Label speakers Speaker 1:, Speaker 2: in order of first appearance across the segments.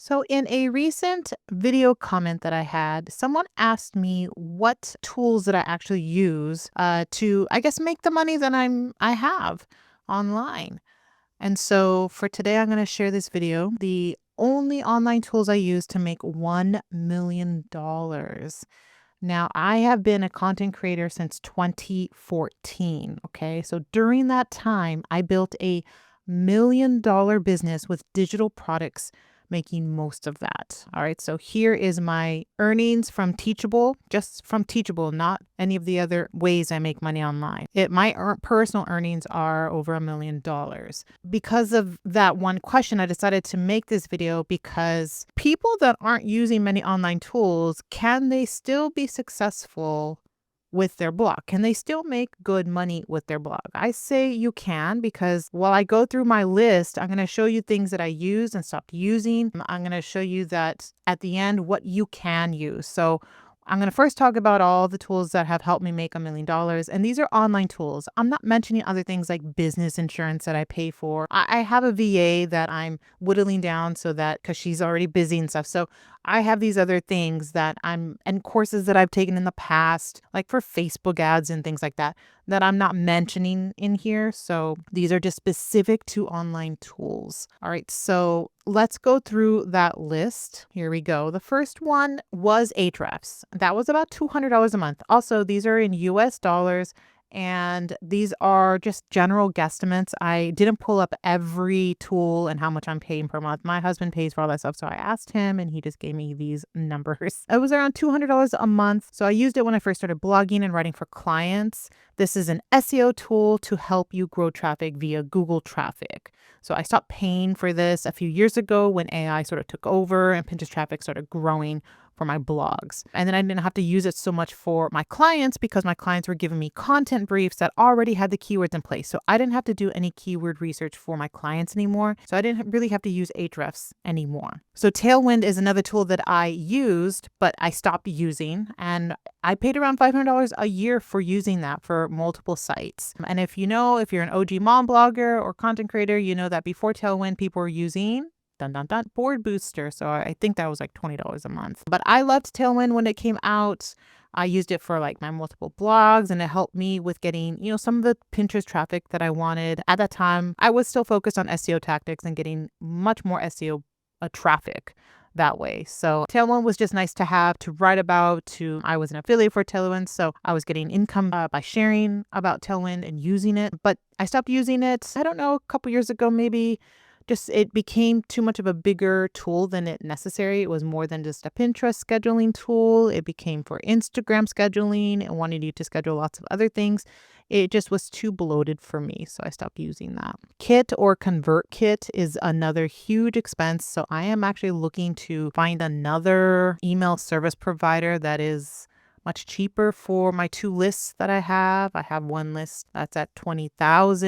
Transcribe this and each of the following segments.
Speaker 1: So, in a recent video comment that I had, someone asked me what tools that I actually use to, I guess, make the money that I have online. And so, for today, I'm going to share this video. The only online tools I use to make $1 million. Now, I have been a content creator since 2014. Okay, so during that time, I built a $1 million business with digital products making most of that. All right. So here is my earnings from Teachable, just from Teachable, not any of the other ways I make money online. My personal earnings are over $1 million. Because of that one question, I decided to make this video because people that aren't using many online tools, can they still be successful with their blog? Can they still make good money with their blog? I say you can, because while I go through my list, I'm going to show you things that I use and stopped using. I'm going to show you that at the end what you can use. So I'm going to first talk about all the tools that have helped me make $1 million. And these are online tools. I'm not mentioning other things like business insurance that I pay for. I have a VA that I'm whittling down so that, because she's already busy and stuff. So I have these other things and courses that I've taken in the past, like for Facebook ads and things like that, that I'm not mentioning in here. So these are just specific to online tools. All right. So let's go through that list. Here we go. The first one was Ahrefs. That was about $200 a month. Also, these are in US dollars. And these are just general guesstimates. I didn't pull up every tool and how much I'm paying per month. My husband pays for all that stuff. So I asked him and he just gave me these numbers. It was around $200 a month. So I used it when I first started blogging and writing for clients. This is an SEO tool to help you grow traffic via Google traffic. So I stopped paying for this a few years ago when AI sort of took over and Pinterest traffic started growing for my blogs. And then I didn't have to use it so much for my clients because my clients were giving me content briefs that already had the keywords in place. So I didn't have to do any keyword research for my clients anymore. So I didn't really have to use Ahrefs anymore. So Tailwind is another tool that I used, but I stopped using. And I paid around $500 a year for using that for multiple sites. And if you're an OG mom blogger or content creator, you know that before Tailwind, people were using Board Booster. So I think that was like $20 a month. But I loved Tailwind when it came out. I used it for like my multiple blogs, and it helped me with getting, some of the Pinterest traffic that I wanted. At that time, I was still focused on SEO tactics and getting much more SEO traffic that way. So Tailwind was just nice to have to write about. I was an affiliate for Tailwind, so I was getting income by sharing about Tailwind and using it. But I stopped using it, I don't know, a couple years ago maybe. Just it became too much of a bigger tool than it necessary. It was more than just a Pinterest scheduling tool. It became for Instagram scheduling and wanted you to schedule lots of other things. It just was too bloated for me, so I stopped using that. Kit or ConvertKit is another huge expense. So I am actually looking to find another email service provider that is much cheaper for my two lists that I have. I have one list that's at 20,000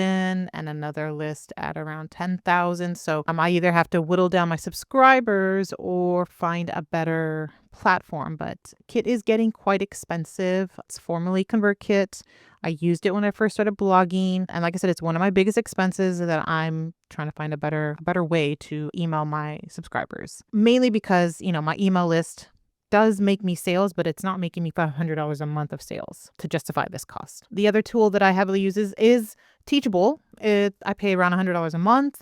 Speaker 1: and another list at around 10,000. So I either have to whittle down my subscribers or find a better platform. But Kit is getting quite expensive. It's formerly ConvertKit. I used it when I first started blogging. And like I said, it's one of my biggest expenses that I'm trying to find a better way to email my subscribers. Mainly because, my email list does make me sales, but it's not making me $500 a month of sales to justify this cost. The other tool that I heavily use is Teachable. I pay around $100 a month.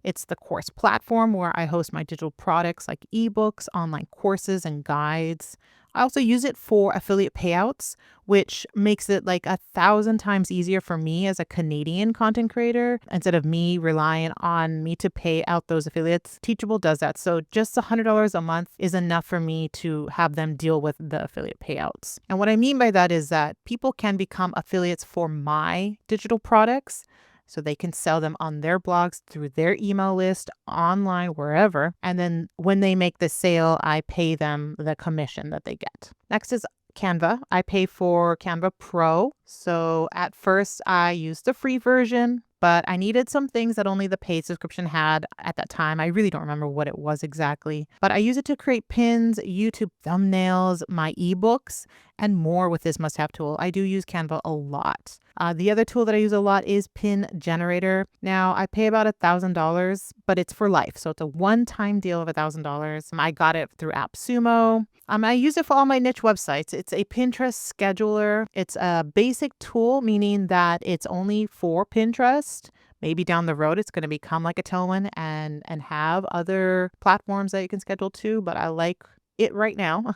Speaker 1: It's the course platform where I host my digital products like ebooks, online courses, and guides. I also use it for affiliate payouts, which makes it like 1,000 times easier for me as a Canadian content creator. Instead of me relying on me to pay out those affiliates, Teachable does that. So just $100 a month is enough for me to have them deal with the affiliate payouts. And what I mean by that is that people can become affiliates for my digital products. So they can sell them on their blogs, through their email list, online, wherever. And then when they make the sale, I pay them the commission that they get. Next is Canva. I pay for Canva Pro. So at first I used the free version, but I needed some things that only the paid subscription had at that time. I really don't remember what it was exactly, but I use it to create pins, YouTube thumbnails, my ebooks, and more with this must-have tool. I do use Canva a lot. The other tool that I use a lot is Pin Generator. Now, I pay about $1,000, but it's for life. So it's a one-time deal of $1,000. I got it through AppSumo. I use it for all my niche websites. It's a Pinterest scheduler. It's a basic tool, meaning that it's only for Pinterest. Maybe down the road, it's going to become like a Tailwind and have other platforms that you can schedule to. But I like it right now.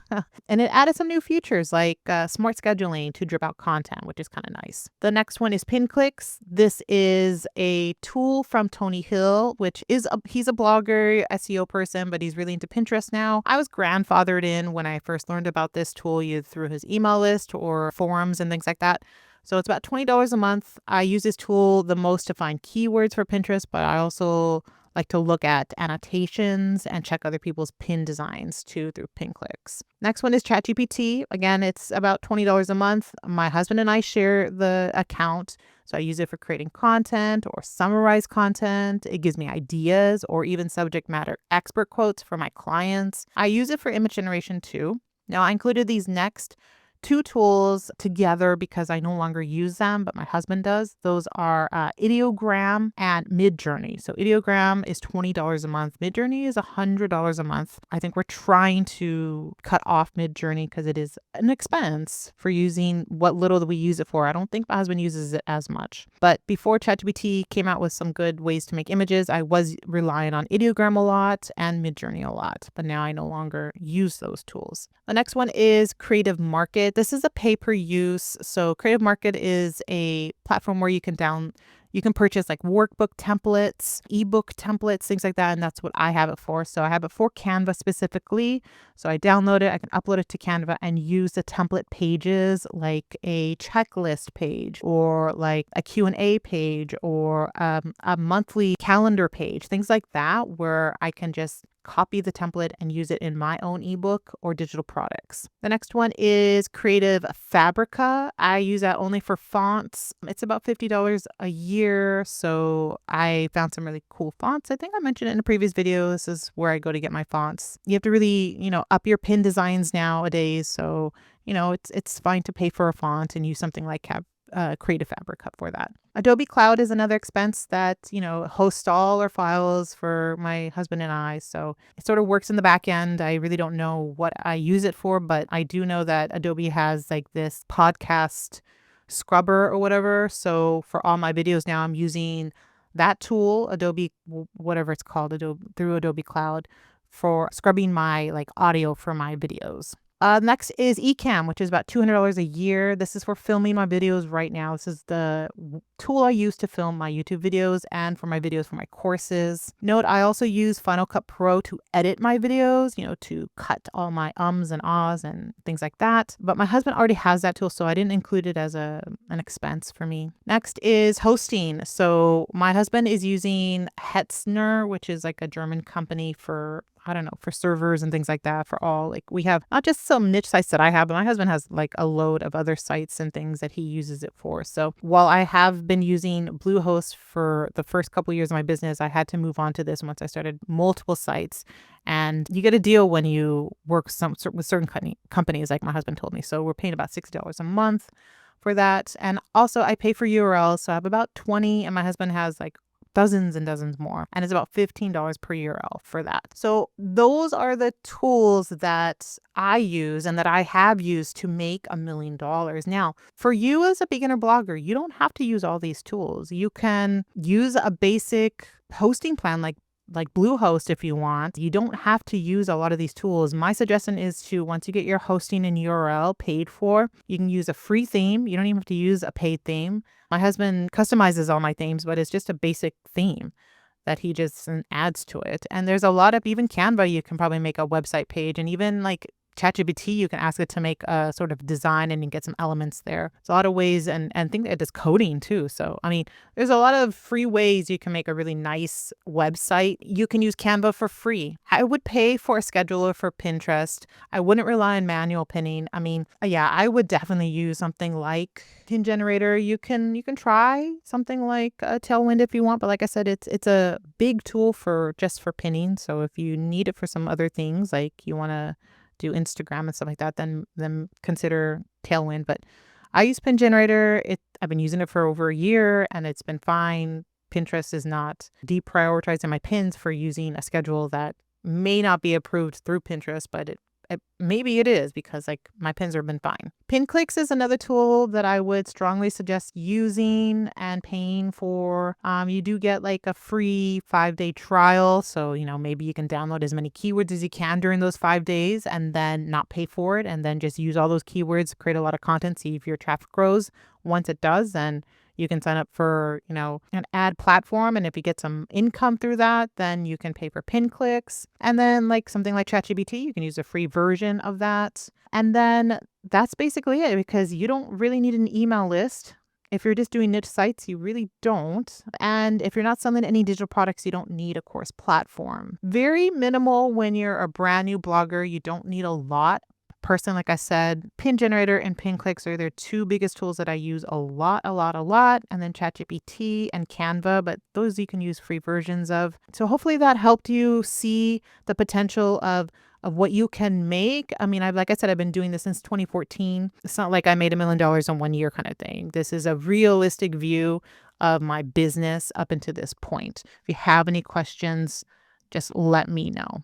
Speaker 1: And it added some new features like smart scheduling to drip out content, which is kind of nice. The next one is PinClicks. This is a tool from Tony Hill, which is he's a blogger, SEO person, but he's really into Pinterest now. I was grandfathered in when I first learned about this tool, either through his email list or forums and things like that. So it's about $20 a month. I use this tool the most to find keywords for Pinterest, but I also like to look at annotations and check other people's pin designs too through PinClicks. Next one is ChatGPT. Again, it's about $20 a month. My husband and I share the account. So I use it for creating content or summarize content. It gives me ideas or even subject matter expert quotes for my clients. I use it for image generation too. Now, I included these next two tools together because I no longer use them, but my husband does. Those are Ideogram and Midjourney. So Ideogram is $20 a month. Midjourney is $100 a month. I think we're trying to cut off Midjourney because it is an expense for using what little that we use it for. I don't think my husband uses it as much. But before ChatGPT came out with some good ways to make images, I was relying on Ideogram a lot and Midjourney a lot. But now I no longer use those tools. The next one is Creative Market. This is a pay-per-use. So Creative Market is a platform where you can purchase like workbook templates, ebook templates, things like that. And that's what I have it for. So I have it for Canva specifically. So I download it, I can upload it to Canva and use the template pages like a checklist page or like a Q&A page or a monthly calendar page, things like that, where I can just copy the template and use it in my own ebook or digital products. The next one is Creative Fabrica. I use that only for fonts. It's about $50 a year. So I found some really cool fonts. I think I mentioned it in a previous video. This is where I go to get my fonts. You have to really, up your pin designs nowadays. So, it's fine to pay for a font and use something like Creative Fabrica for that. Adobe Cloud is another expense that, hosts all our files for my husband and I. So it sort of works in the back end. I really don't know what I use it for, but I do know that Adobe has like this podcast scrubber or whatever. So for all my videos now, I'm using that tool, Adobe, whatever it's called, through Adobe Cloud for scrubbing my like audio for my videos. Next is Ecamm, which is about $200 a year. This is for filming my videos right now. This is the tool I use to film my YouTube videos and for my videos for my courses. Note, I also use Final Cut Pro to edit my videos, to cut all my ums and ahs and things like that. But my husband already has that tool, so I didn't include it as an expense for me. Next is hosting. So my husband is using Hetzner, which is like a German company for servers and things like that for all. Like we have not just some niche sites that I have, but my husband has like a load of other sites and things that he uses it for. So while I have been using Bluehost for the first couple of years of my business, I had to move on to this once I started multiple sites. And you get a deal when you work with certain companies, like my husband told me. So we're paying about $60 a month for that. And also I pay for URLs. So I have about 20 and my husband has like dozens and dozens more. And it's about $15 per URL for that. So those are the tools that I use and that I have used to make $1 million. Now, for you as a beginner blogger, you don't have to use all these tools. You can use a basic hosting plan like Bluehost if you want. You don't have to use a lot of these tools. My suggestion is to, once you get your hosting and URL paid for, you can use a free theme. You don't even have to use a paid theme. My husband customizes all my themes, but it's just a basic theme that he just adds to it. And there's a lot of, even Canva, you can probably make a website page, and even like ChatGPT, you can ask it to make a sort of design and you get some elements there. There's a lot of ways, and think it does coding too. So, there's a lot of free ways you can make a really nice website. You can use Canva for free. I would pay for a scheduler for Pinterest. I wouldn't rely on manual pinning. I would definitely use something like Pin Generator. You can try something like a Tailwind if you want, but like I said, it's a big tool for pinning. So if you need it for some other things, like you want to do Instagram and stuff like that, then consider Tailwind. But I use Pin Generator. I've been using it for over a year and it's been fine. Pinterest is not deprioritizing my pins for using a schedule that may not be approved through Pinterest, but maybe it is because like my pins have been fine. PinClicks is another tool that I would strongly suggest using and paying for. You do get like a free 5-day trial. So, maybe you can download as many keywords as you can during those 5 days and then not pay for it and then just use all those keywords, create a lot of content, see if your traffic grows. Once it does, then you can sign up for, an ad platform. And if you get some income through that, then you can pay for pin clicks. And then like something like ChatGPT, you can use a free version of that. And then that's basically it because you don't really need an email list. If you're just doing niche sites, you really don't. And if you're not selling any digital products, you don't need a course platform. Very minimal when you're a brand new blogger. You don't need a lot. Person, like I said, Pin Generator and PinClicks are their two biggest tools that I use a lot. And then ChatGPT and Canva, but those you can use free versions of. So hopefully that helped you see the potential of what you can make. I mean, like I said, I've been doing this since 2014. It's not like I made $1 million in 1 year kind of thing. This is a realistic view of my business up until this point. If you have any questions, just let me know.